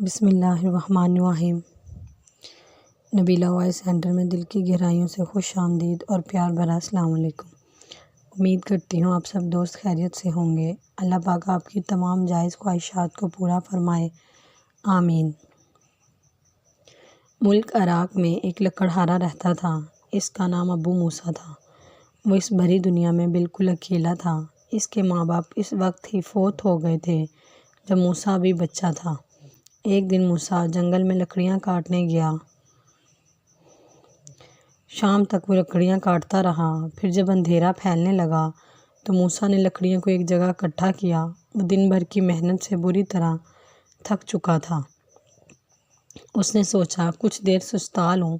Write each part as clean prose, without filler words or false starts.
بسم اللہ الرحمن الرحیم۔ نبیلہ وائس سینٹر میں دل کی گہرائیوں سے خوش آمدید اور پیار بھرا السلام علیکم۔ امید کرتی ہوں آپ سب دوست خیریت سے ہوں گے۔ اللہ پاک آپ کی تمام جائز خواہشات کو پورا فرمائے، آمین۔ ملک عراق میں ایک لکڑہارا رہتا تھا۔ اس کا نام ابو موسیٰ تھا۔ وہ اس بھری دنیا میں بالکل اکیلا تھا۔ اس کے ماں باپ اس وقت ہی فوت ہو گئے تھے جب موسیٰ بھی بچہ تھا۔ ایک دن موسیٰ جنگل میں لکڑیاں کاٹنے گیا۔ شام تک وہ لکڑیاں کاٹتا رہا۔ پھر جب اندھیرا پھیلنے لگا تو موسیٰ نے لکڑیوں کو ایک جگہ اکٹھا کیا۔ وہ دن بھر کی محنت سے بری طرح تھک چکا تھا۔ اس نے سوچا کچھ دیر سستا لوں،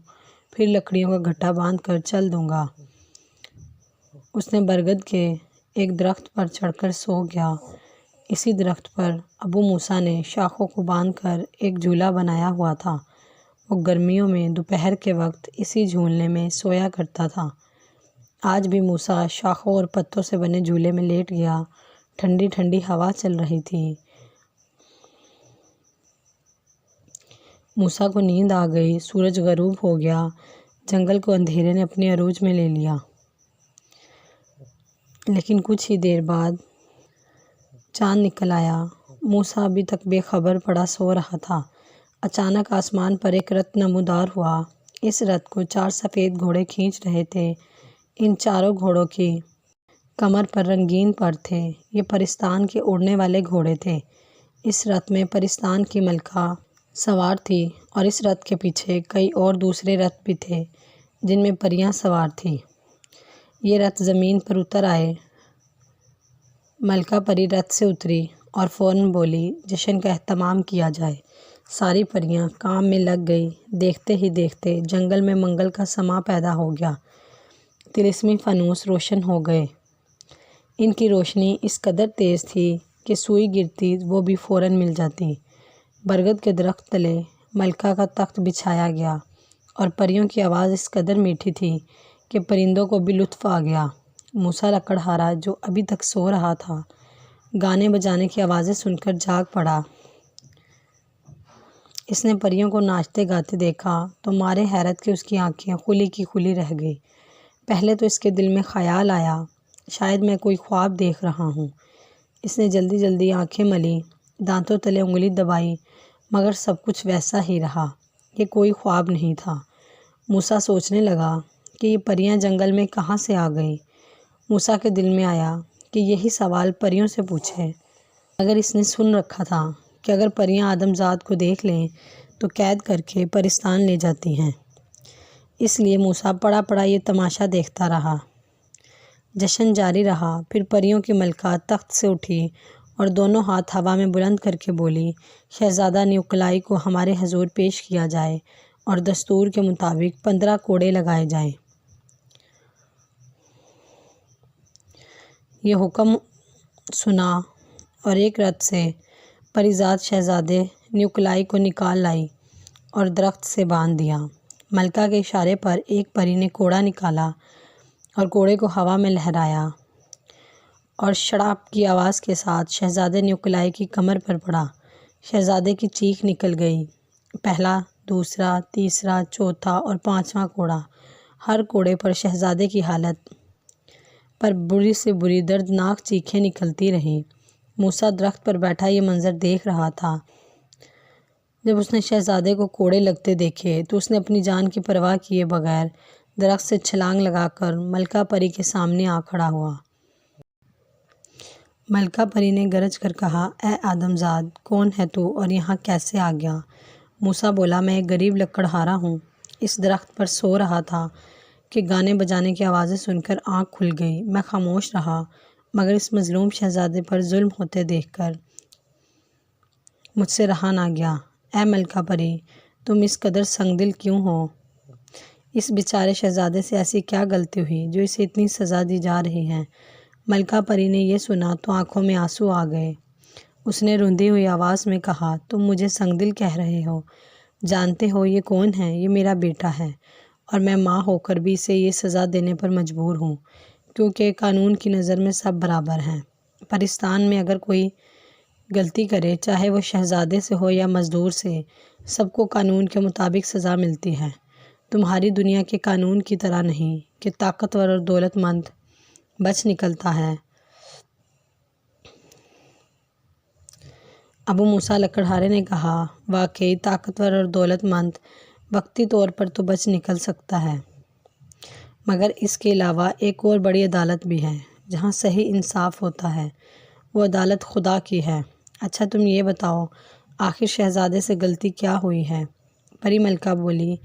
پھر لکڑیوں کا گٹھا باندھ کر چل دوں گا۔ اس نے برگد کے ایک درخت پر چڑھ کر سو گیا۔ اسی درخت پر ابو موسیٰ نے شاخوں کو باندھ کر ایک جھولا بنایا ہوا تھا۔ وہ گرمیوں میں دوپہر کے وقت اسی جھولنے میں سویا کرتا تھا۔ آج بھی موسیٰ شاخوں اور پتوں سے بنے جھولے میں لیٹ گیا۔ ٹھنڈی ٹھنڈی ہوا چل رہی تھی۔ موسیٰ کو نیند آ گئی۔ سورج غروب ہو گیا۔ جنگل کو اندھیرے نے اپنے عروج میں لے لیا۔ لیکن کچھ ہی دیر بعد چاند نکل آیا۔ موسیٰ ابھی تک بے خبر پڑا سو رہا تھا۔ اچانک آسمان پر ایک رتھ نمودار ہوا۔ اس رتھ کو 4 سفید گھوڑے کھینچ رہے تھے۔ ان چاروں گھوڑوں کی کمر پر رنگین پر تھے۔ یہ پرستان کے اڑنے والے گھوڑے تھے۔ اس رتھ میں پرستان کی ملکہ سوار تھی اور اس رتھ کے پیچھے کئی اور دوسرے رتھ بھی تھے جن میں پریاں سوار تھیں۔ یہ رتھ زمین پر اتر آئے۔ ملکہ پری رتھ سے اتری اور فوراً بولی، جشن کا اہتمام کیا جائے۔ ساری پریاں کام میں لگ گئی۔ دیکھتے ہی دیکھتے جنگل میں منگل کا سماں پیدا ہو گیا۔ طلسمی فانوس روشن ہو گئے۔ ان کی روشنی اس قدر تیز تھی کہ سوئی گرتی وہ بھی فوراً مل جاتی۔ برگد کے درخت تلے ملکہ کا تخت بچھایا گیا اور پریوں کی آواز اس قدر میٹھی تھی کہ پرندوں کو بھی لطف آ گیا۔ موسیٰ لکڑہارا جو ابھی تک سو رہا تھا، گانے بجانے کی آوازیں سن کر جاگ پڑا۔ اس نے پریوں کو ناچتے گاتے دیکھا تو مارے حیرت کے اس کی آنکھیں کھلی کی کھلی رہ گئی۔ پہلے تو اس کے دل میں خیال آیا، شاید میں کوئی خواب دیکھ رہا ہوں۔ اس نے جلدی جلدی آنکھیں ملی، دانتوں تلے انگلی دبائی، مگر سب کچھ ویسا ہی رہا۔ یہ کوئی خواب نہیں تھا۔ موسیٰ سوچنے لگا کہ یہ پریاں جنگل میں کہاں سے آ گئیں۔ موسیٰ کے دل میں آیا کہ یہی سوال پریوں سے پوچھے، مگر اس نے سن رکھا تھا کہ اگر پریاں آدم زاد کو دیکھ لیں تو قید کر کے پرستان لے جاتی ہیں۔ اس لیے موسیٰ پڑا پڑا یہ تماشا دیکھتا رہا۔ جشن جاری رہا۔ پھر پریوں کی ملکہ تخت سے اٹھی اور دونوں ہاتھ ہوا میں بلند کر کے بولی، شہزادہ نیوکلائی کو ہمارے حضور پیش کیا جائے اور دستور کے مطابق 15 کوڑے لگائے جائیں۔ یہ حکم سنا اور ایک رتھ سے پریزاد شہزادے نیوکلائی کو نکال لائی اور درخت سے باندھ دیا۔ ملکہ کے اشارے پر ایک پری نے کوڑا نکالا اور کوڑے کو ہوا میں لہرایا اور شڑاپ کی آواز کے ساتھ شہزادے نیوکلائی کی کمر پر پڑا۔ شہزادے کی چیخ نکل گئی۔ پہلا، دوسرا، تیسرا، چوتھا اور 5واں کوڑا۔ ہر کوڑے پر شہزادے کی حالت پر بری سے بری دردناک چیخیں نکلتی رہیں۔ موسیٰ درخت پر بیٹھا یہ منظر دیکھ رہا تھا۔ جب اس نے شہزادے کو کوڑے لگتے دیکھے تو اس نے اپنی جان کی پرواہ کیے بغیر درخت سے چھلانگ لگا کر ملکہ پری کے سامنے آ کھڑا ہوا۔ ملکہ پری نے گرج کر کہا، اے آدم زاد، کون ہے تو اور یہاں کیسے آ گیا؟ موسیٰ بولا، میں ایک غریب لکڑہارا ہوں۔ اس درخت پر سو رہا تھا کہ گانے بجانے کی آوازیں سن کر آنکھ کھل گئی۔ میں خاموش رہا، مگر اس مظلوم شہزادے پر ظلم ہوتے دیکھ کر مجھ سے رہا نہ گیا۔ اے ملکہ پری، تم اس قدر سنگ دل کیوں ہو؟ اس بیچارے شہزادے سے ایسی کیا غلطی ہوئی جو اسے اتنی سزا دی جا رہی ہے؟ ملکہ پری نے یہ سنا تو آنکھوں میں آنسو آ گئے۔ اس نے روندی ہوئی آواز میں کہا، تم مجھے سنگ دل کہہ رہے ہو؟ جانتے ہو یہ کون ہے؟ یہ میرا بیٹا ہے اور میں ماں ہو کر بھی اسے یہ سزا دینے پر مجبور ہوں، کیونکہ قانون کی نظر میں سب برابر ہیں۔ پرستان میں اگر کوئی غلطی کرے، چاہے وہ شہزادے سے ہو یا مزدور سے، سب کو قانون کے مطابق سزا ملتی ہے۔ تمہاری دنیا کے قانون کی طرح نہیں کہ طاقتور اور دولت مند بچ نکلتا ہے۔ ابو موسیٰ لکڑہارے نے کہا، واقعی طاقتور اور دولت مند وقتی طور پر تو بچ نکل سکتا ہے، مگر اس کے علاوہ ایک اور بڑی عدالت بھی ہے جہاں صحیح انصاف ہوتا ہے، وہ عدالت خدا کی ہے۔ اچھا تم یہ بتاؤ، آخر شہزادے سے غلطی کیا ہوئی ہے؟ پری ملکہ بولی،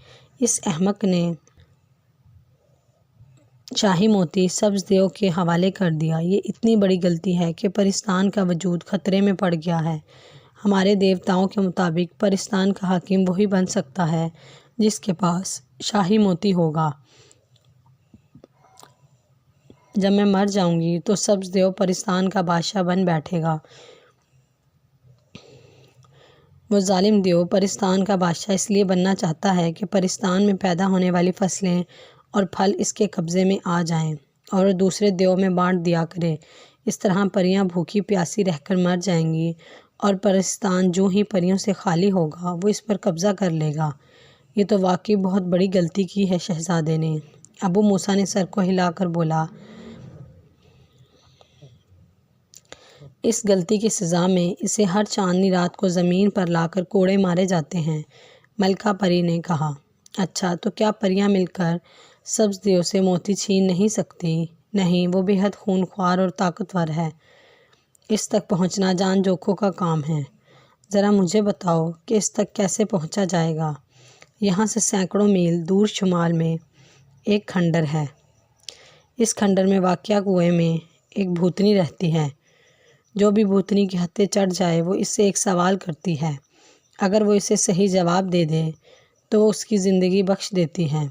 اس احمق نے شاہی موتی سبز دیو کے حوالے کر دیا۔ یہ اتنی بڑی غلطی ہے کہ پرستان کا وجود خطرے میں پڑ گیا ہے۔ ہمارے دیوتاؤں کے مطابق پرستان کا حاکم وہی بن سکتا ہے جس کے پاس شاہی موتی ہوگا۔ جب میں مر جاؤں گی تو سبز دیو پرستان کا بادشاہ بن بیٹھے گا۔ وہ ظالم دیو پرستان کا بادشاہ اس لیے بننا چاہتا ہے کہ پرستان میں پیدا ہونے والی فصلیں اور پھل اس کے قبضے میں آ جائیں اور وہ دوسرے دیو میں بانٹ دیا کرے۔ اس طرح پریاں بھوکی پیاسی رہ کر مر جائیں گی اور پرستان جو ہی پریوں سے خالی ہوگا وہ اس پر قبضہ کر لے گا۔ یہ تو واقعی بہت بڑی غلطی کی ہے شہزادے نے۔ ابو موسیٰ نے سر کو ہلا کر بولا، اس غلطی کی سزا میں اسے ہر چاندنی رات کو زمین پر لا کر کوڑے مارے جاتے ہیں۔ ملکہ پری نے کہا، اچھا تو کیا پریاں مل کر سبز دیو سے موتی چھین نہیں سکتی؟ نہیں، وہ بے حد خونخوار اور طاقتور ہے، اس تک پہنچنا جان جوکھوں کا کام ہے۔ ذرا مجھے بتاؤ کہ اس تک کیسے پہنچا جائے گا؟ یہاں سے سینکڑوں میل دور شمال میں ایک کھنڈر ہے۔ اس کھنڈر میں واقع کنویں میں ایک بھوتنی رہتی ہے۔ جو بھی بھوتنی کی ہتھے چڑھ جائے وہ اس سے ایک سوال کرتی ہے۔ اگر وہ اسے صحیح جواب دے دے تو وہ اس کی زندگی بخش دیتی ہے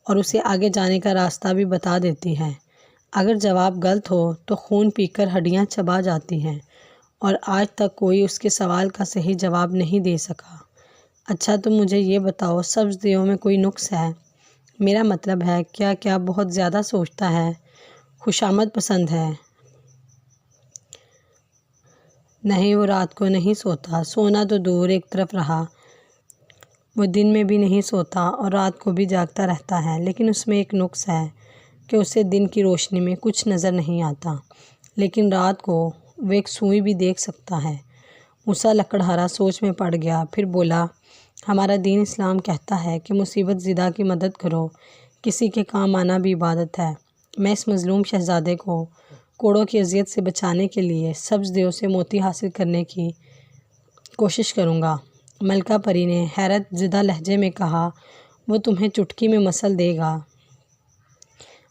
اور اسے آگے جانے کا راستہ بھی بتا دیتی ہے۔ اگر جواب غلط ہو تو خون پی کر ہڈیاں چبا جاتی ہیں، اور آج تک کوئی اس کے سوال کا صحیح جواب نہیں دے سکا۔ اچھا تم مجھے یہ بتاؤ، سبز دیو میں کوئی نقص ہے؟ میرا مطلب ہے کیا بہت زیادہ سوچتا ہے، خوشامد پسند ہے؟ نہیں، وہ رات کو نہیں سوتا، سونا تو دور ایک طرف رہا، وہ دن میں بھی نہیں سوتا اور رات کو بھی جاگتا رہتا ہے، لیکن اس میں ایک نقص ہے کہ اسے دن کی روشنی میں کچھ نظر نہیں آتا، لیکن رات کو وہ ایک سوئی بھی دیکھ سکتا ہے۔ موسیٰ لکڑہارا سوچ میں پڑ گیا، پھر بولا، ہمارا دین اسلام کہتا ہے کہ مصیبت زدہ کی مدد کرو، کسی کے کام آنا بھی عبادت ہے۔ میں اس مظلوم شہزادے کو کوڑوں کی اذیت سے بچانے کے لیے سبز دیو سے موتی حاصل کرنے کی کوشش کروں گا۔ ملکہ پری نے حیرت زدہ لہجے میں کہا، وہ تمہیں چٹکی میں مسل دے گا۔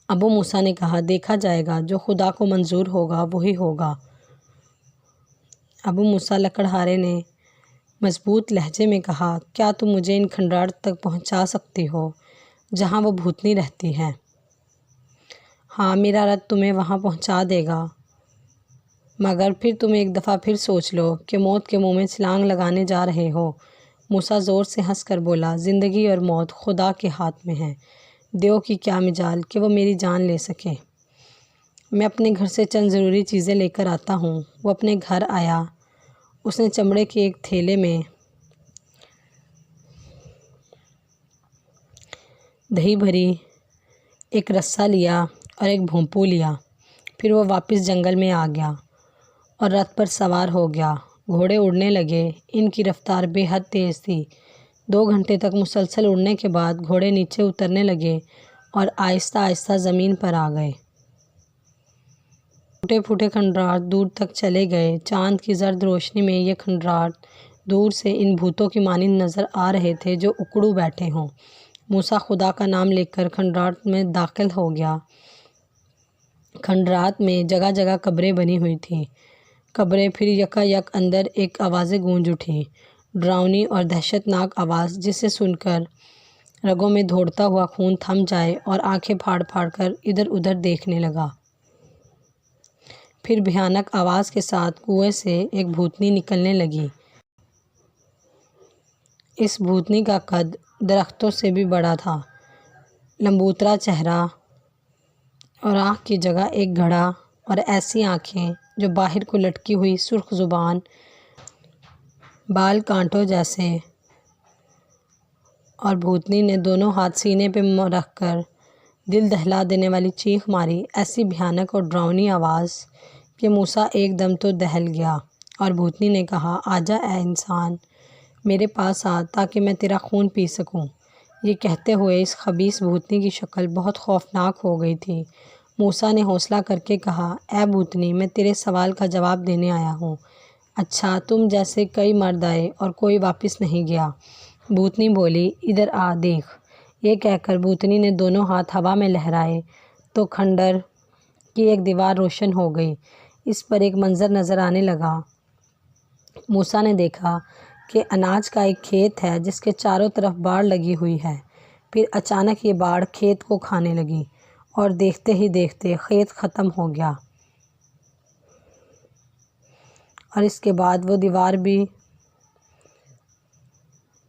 ابو موسیٰ نے کہا، دیکھا جائے گا، جو خدا کو منظور ہوگا وہی ہوگا۔ ابو موسیٰ لکڑہارے نے مضبوط لہجے میں کہا، کیا تم مجھے ان کھنڈار تک پہنچا سکتی ہو جہاں وہ بھوتنی رہتی ہے؟ ہاں، میرا رتھ تمہیں وہاں پہنچا دے گا، مگر پھر تم ایک دفعہ پھر سوچ لو کہ موت کے منہ میں چھلانگ لگانے جا رہے ہو۔ موسیٰ زور سے ہنس کر بولا، زندگی اور موت خدا کے ہاتھ میں ہے، دیو کی کیا مجال کہ وہ میری جان لے سکے۔ میں اپنے گھر سے چند ضروری چیزیں لے کر آتا ہوں۔ وہ اپنے گھر آیا، اس نے چمڑے کے ایک تھیلے میں دہی بھری ایک رسا لیا اور ایک بھونپو لیا، پھر وہ واپس جنگل میں آ گیا اور رتھ پر سوار ہو گیا۔ گھوڑے اڑنے لگے، ان کی رفتار بے حد تیز تھی۔ 2 گھنٹے تک مسلسل اڑنے کے بعد گھوڑے نیچے اترنے لگے اور آہستہ آہستہ زمین پر آ گئے۔ ٹوٹے پھوٹے کھنڈرات دور تک چلے گئے۔ چاند کی زرد روشنی میں یہ کھنڈرات دور سے ان بھوتوں کی مانند نظر آ رہے تھے جو اکڑو بیٹھے ہوں۔ موسیٰ خدا کا نام لے کر کھنڈرات میں داخل ہو گیا۔ کھنڈرات میں جگہ جگہ قبریں بنی ہوئی تھیں۔ قبریں پھر یکا یک اندر ایک آوازیں گونج اٹھیں، ڈراؤنی اور دہشتناک آواز جسے سن کر رگوں میں دوڑتا ہوا خون تھم جائے اور آنکھیں پھاڑ پھاڑ کر ادھر ادھر دیکھنے لگا۔ پھر بھیانک آواز کے ساتھ کنویں سے ایک بھوتنی نکلنے لگی۔ اس بھوتنی کا قد درختوں سے بھی بڑا تھا، لمبوترا چہرہ اور آنکھ کی جگہ ایک گھڑا اور ایسی آنکھیں جو باہر کو لٹکی ہوئی سرخ زبان، بال کانٹوں جیسے، اور بھوتنی نے دونوں ہاتھ سینے پہ رکھ کر دل دہلا دینے والی چیخ ماری، ایسی بھیانک اور ڈراؤنی آواز کہ موسیٰ ایک دم تو دہل گیا، اور بھوتنی نے کہا، آجا اے انسان، میرے پاس آ تاکہ میں تیرا خون پی سکوں۔ یہ کہتے ہوئے اس خبیث بھوتنی کی شکل بہت خوفناک ہو گئی تھی۔ موسیٰ نے حوصلہ کر کے کہا، اے بھوتنی، میں تیرے سوال کا جواب دینے آیا ہوں۔ اچھا، تم جیسے کئی مرد آئے اور کوئی واپس نہیں گیا۔ بھوتنی بولی، ادھر آ، دیکھ۔ یہ کہہ کر بھوتنی نے دونوں ہاتھ ہوا میں لہرائے تو کھنڈر کی ایک دیوار روشن ہو گئی۔ اس پر ایک منظر نظر آنے لگا۔ موسیٰ نے دیکھا کہ اناج کا ایک کھیت ہے جس کے چاروں طرف باڑ لگی ہوئی ہے۔ پھر اچانک یہ باڑ کھیت کو کھانے لگی اور دیکھتے ہی دیکھتے کھیت ختم ہو گیا، اور اس کے بعد وہ دیوار بھی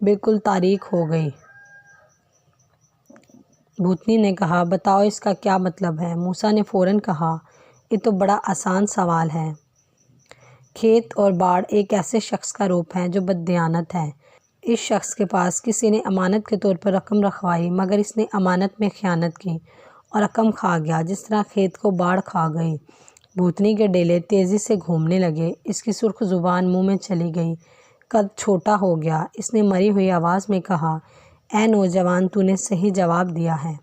بالکل تاریک ہو گئی۔ بھوتنی نے کہا، بتاؤ اس کا کیا مطلب ہے؟ موسیٰ نے فوراً کہا، یہ تو بڑا آسان سوال ہے۔ کھیت اور باڑ ایک ایسے شخص کا روپ ہے جو بددیانت ہے۔ اس شخص کے پاس کسی نے امانت کے طور پر رقم رکھوائی، مگر اس نے امانت میں خیانت کی اور رقم کھا گیا، جس طرح کھیت کو باڑ کھا گئی۔ بھوتنی کے ڈیلے تیزی سے گھومنے لگے، اس کی سرخ زبان منہ میں چلی گئی، قد چھوٹا ہو گیا۔ اس نے مری ہوئی آواز میں کہا، اے نوجوان، تو نے صحیح جواب دیا ہے،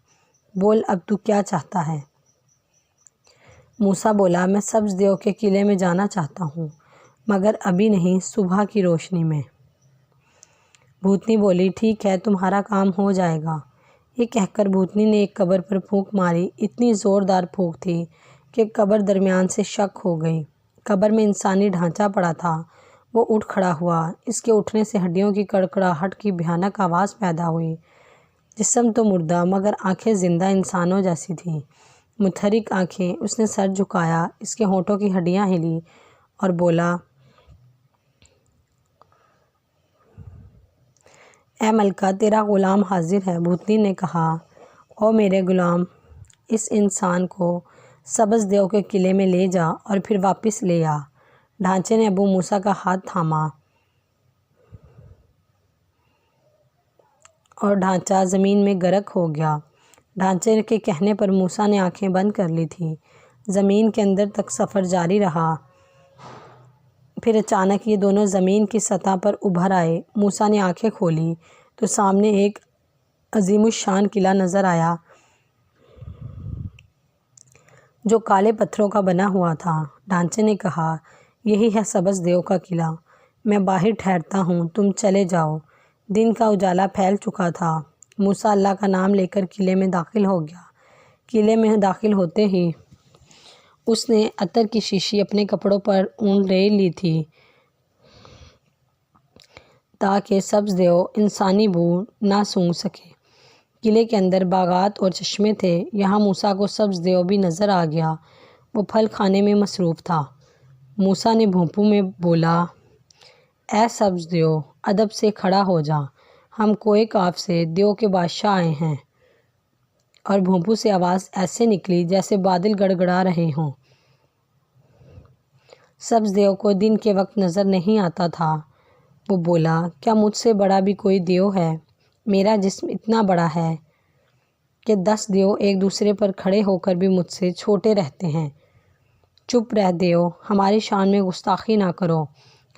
بول اب تو کیا چاہتا ہے؟ موسیٰ بولا، میں سبز دیو کے قلعے میں جانا چاہتا ہوں، مگر ابھی نہیں، صبح کی روشنی میں۔ بھوتنی بولی، ٹھیک ہے، تمہارا کام ہو جائے گا۔ یہ کہہ کر بھوتنی نے ایک قبر پر پھونک ماری، اتنی زوردار پھونک تھی کہ قبر درمیان سے شق ہو گئی۔ قبر میں انسانی ڈھانچہ پڑا تھا، وہ اٹھ کھڑا ہوا۔ اس کے اٹھنے سے ہڈیوں کی کڑکڑاہٹ کی بھیانک آواز پیدا ہوئی۔ جسم تو مردہ مگر آنکھیں زندہ انسانوں جیسی تھیں، متحرک آنکھیں۔ اس نے سر جھکایا، اس کے ہونٹوں کی ہڈیاں ہلی اور بولا، اے ملکہ، تیرا غلام حاضر ہے۔ بھوتنی نے کہا، او میرے غلام، اس انسان کو سبز دیو کے قلعے میں لے جا اور پھر واپس لے آ۔ ڈھانچے نے ابو موسیٰ کا ہاتھ تھاما اور ڈھانچہ زمین میں غرق ہو گیا۔ ڈھانچے کے کہنے پر موسیٰ نے آنکھیں بند کر لی تھیں۔ زمین کے اندر تک سفر جاری رہا۔ پھر اچانک یہ دونوں زمین کی سطح پر ابھر آئے۔ موسیٰ نے آنکھیں کھولی تو سامنے ایک عظیم الشان قلعہ نظر آیا جو کالے پتھروں کا بنا ہوا تھا۔ ڈھانچے نے کہا، یہی ہے سبز دیو کا قلعہ، میں باہر ٹھہرتا ہوں، تم چلے جاؤ۔ دن کا اجالا پھیل چکا تھا۔ موسیٰ اللہ کا نام لے کر قلعے میں داخل ہو گیا۔ قلعے میں داخل ہوتے ہی اس نے عطر کی شیشی اپنے کپڑوں پر اونڈیل لی تھی تاکہ سبز دیو انسانی بو نہ سونگھ سکے۔ قلعے کے اندر باغات اور چشمے تھے۔ یہاں موسیٰ کو سبز دیو بھی نظر آ گیا، وہ پھل کھانے میں مصروف تھا۔ موسیٰ نے بھونپو میں بولا، اے سبز دیو، ادب سے کھڑا ہو جا، ہم کوہ کاف سے دیو کے بادشاہ آئے ہیں۔ اور بھونپو سے آواز ایسے نکلی جیسے بادل گڑگڑا رہے ہوں۔ سبز دیو کو دن کے وقت نظر نہیں آتا تھا۔ وہ بولا، کیا مجھ سے بڑا بھی کوئی دیو ہے؟ میرا جسم اتنا بڑا ہے کہ 10 دیو ایک دوسرے پر کھڑے ہو کر بھی مجھ سے چھوٹے رہتے ہیں۔ چپ رہ دیو، ہماری شان میں گستاخی نہ کرو۔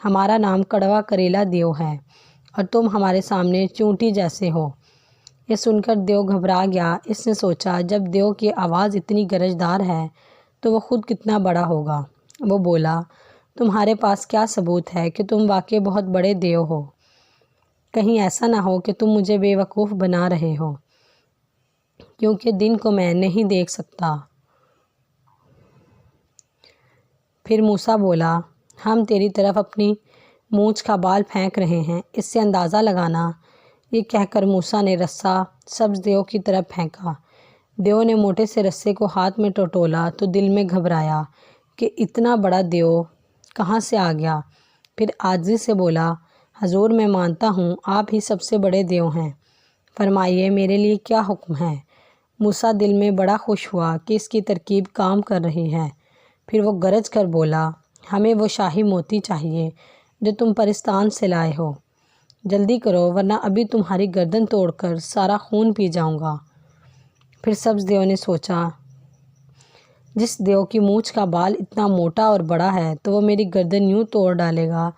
ہمارا نام کڑوا کریلا دیو ہے اور تم ہمارے سامنے چونٹی جیسے ہو۔ یہ سن کر دیو گھبرا گیا۔ اس نے سوچا، جب دیو کی آواز اتنی گرجدار ہے تو وہ خود کتنا بڑا ہوگا۔ وہ بولا، تمہارے پاس کیا ثبوت ہے کہ تم واقعی بہت بڑے دیو ہو؟ کہیں ایسا نہ ہو کہ تم مجھے بے وقوف بنا رہے ہو، کیونکہ دن کو میں نہیں دیکھ سکتا۔ پھر موسیٰ بولا، ہم تیری طرف اپنی مونچھ کا بال پھینک رہے ہیں، اس سے اندازہ لگانا۔ یہ کہہ کر موسیٰ نے رسہ سبز دیو کی طرف پھینکا۔ دیو نے موٹے سے رسے کو ہاتھ میں ٹٹولا تو دل میں گھبرایا کہ اتنا بڑا دیو کہاں سے آ گیا۔ پھر عاجزی سے بولا، حضور، میں مانتا ہوں آپ ہی سب سے بڑے دیو ہیں، فرمائیے میرے لیے کیا حکم ہے؟ موسیٰ دل میں بڑا خوش ہوا کہ اس کی ترکیب کام کر رہی ہے۔ پھر وہ گرج کر بولا، ہمیں وہ شاہی موتی چاہیے جو تم پرستان سے لائے ہو، جلدی کرو ورنہ ابھی تمہاری گردن توڑ کر سارا خون پی جاؤں گا۔ پھر سبز دیو نے سوچا، جس دیو کی مونچھ کا بال اتنا موٹا اور بڑا ہے تو وہ میری گردن یوں توڑ ڈالے گا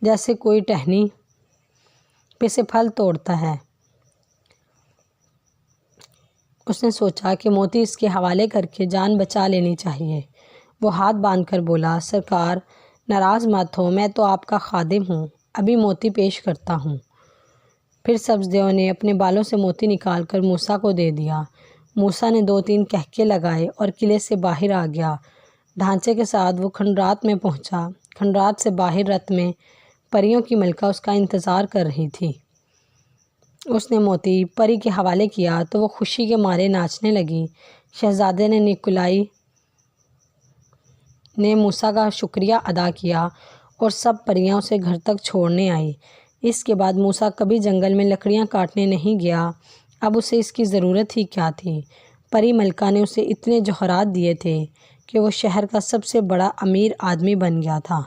جیسے کوئی ٹہنی پہ سے پھل توڑتا ہے۔ اس نے سوچا کہ موتی اس کے حوالے کر کے جان بچا لینی چاہیے۔ وہ ہاتھ باندھ کر بولا، سرکار ناراض مت ہو، میں تو آپ کا خادم ہوں، ابھی موتی پیش کرتا ہوں۔ پھر سبز دیو نے اپنے بالوں سے موتی نکال کر موسیٰ کو دے دیا۔ موسیٰ نے 2-3 کہکے لگائے اور قلعے سے باہر آ گیا۔ ڈھانچے کے ساتھ وہ کھنڈرات میں پہنچا۔ کھنڈرات سے باہر رتھ میں پریوں کی ملکہ اس کا انتظار کر رہی تھی۔ اس نے موتی پری کے حوالے کیا تو وہ خوشی کے مارے ناچنے لگی۔ شہزادے نے نیکولائی نے موسیٰ کا شکریہ ادا کیا اور سب پریاں اسے گھر تک چھوڑنے آئیں۔ اس کے بعد موسیٰ کبھی جنگل میں لکڑیاں کاٹنے نہیں گیا۔ اب اسے اس کی ضرورت ہی کیا تھی؟ پری ملکہ نے اسے اتنے جوہرات دیے تھے کہ وہ شہر کا سب سے بڑا امیر آدمی بن گیا تھا۔